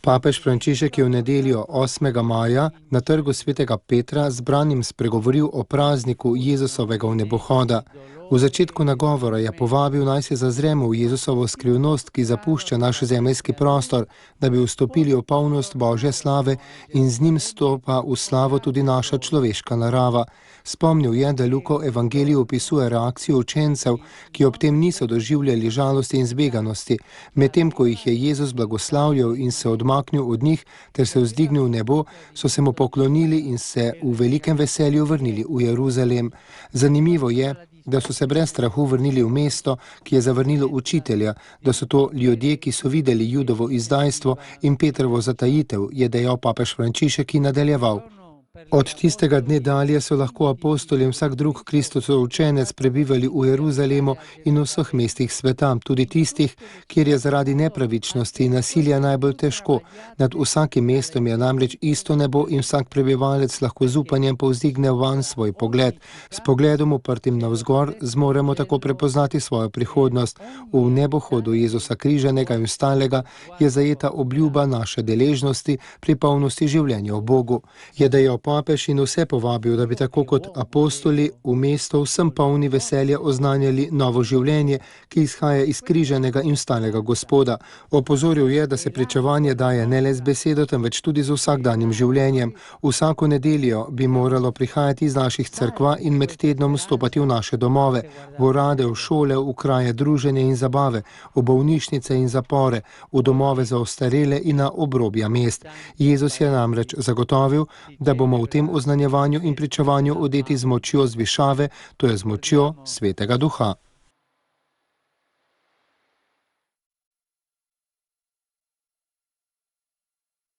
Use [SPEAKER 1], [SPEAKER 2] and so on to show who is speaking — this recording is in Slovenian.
[SPEAKER 1] Papež Frančišek je v nedeljo 8. maja na trgu svetega Petra zbranim spregovoril o prazniku Jezusovega vnebohoda. V začetku nagovora je povabil, naj se zazremo v Jezusovo skrivnost, ki zapušča naš zemeljski prostor, da bi vstopili v polnost Božje slave in z njim stopa v slavo tudi naša človeška narava. Spomnil je, da Lukov evangelij opisuje reakcijo učencev, ki ob tem niso doživljali žalosti in zbeganosti, medtem ko jih je Jezus blagoslavljal in se odmaknil od njih ter se vzdignil v nebo, so se mu poklonili in se v velikem veselju vrnili v Jeruzalem. Zanimivo je, da so se brez strahu vrnili v mesto, ki je zavrnilo učitelja, da so to ljudje, ki so videli Judovo izdajstvo in Petrovo zatajitev, je dejal papež Frančišek in nadaljeval. Od tistega dne dalje so lahko apostoli in vsak drug Kristusov učenec prebivali v Jeruzalemu in v vseh mestih sveta, tudi tistih, kjer je zaradi nepravičnosti in nasilja najbolj težko. Nad vsakim mestom je namreč isto nebo in vsak prebivalec lahko z upanjem povzdigne vanj svoj pogled. S pogledom uprtim navzgor zmoremo tako prepoznati svojo prihodnost. V nebohodu Jezusa križanega in vstalega je zajeta obljuba naše deležnosti pri polnosti življenja v Bogu. Je dejal papež in vse povabil, da bi tako kot apostoli v mesto vsem polni veselja oznanjali novo življenje, ki izhaja iz križanega in vstalega Gospoda. Opozoril je, da se pričevanje daje ne le z besedo, temveč tudi z vsakdanjim življenjem. Vsako nedeljo bi moralo prihajati iz naših cerkva in med tednom stopati v naše domove, v urade, v šole, v kraje druženja in zabave, v bolnišnice in zapore, v domove za ostarele in na obrobja mest. Jezus je namreč zagotovil, da bomo v tem oznanjevanju in pričevanju odeti z močjo z višave, to je z močjo Svetega Duha.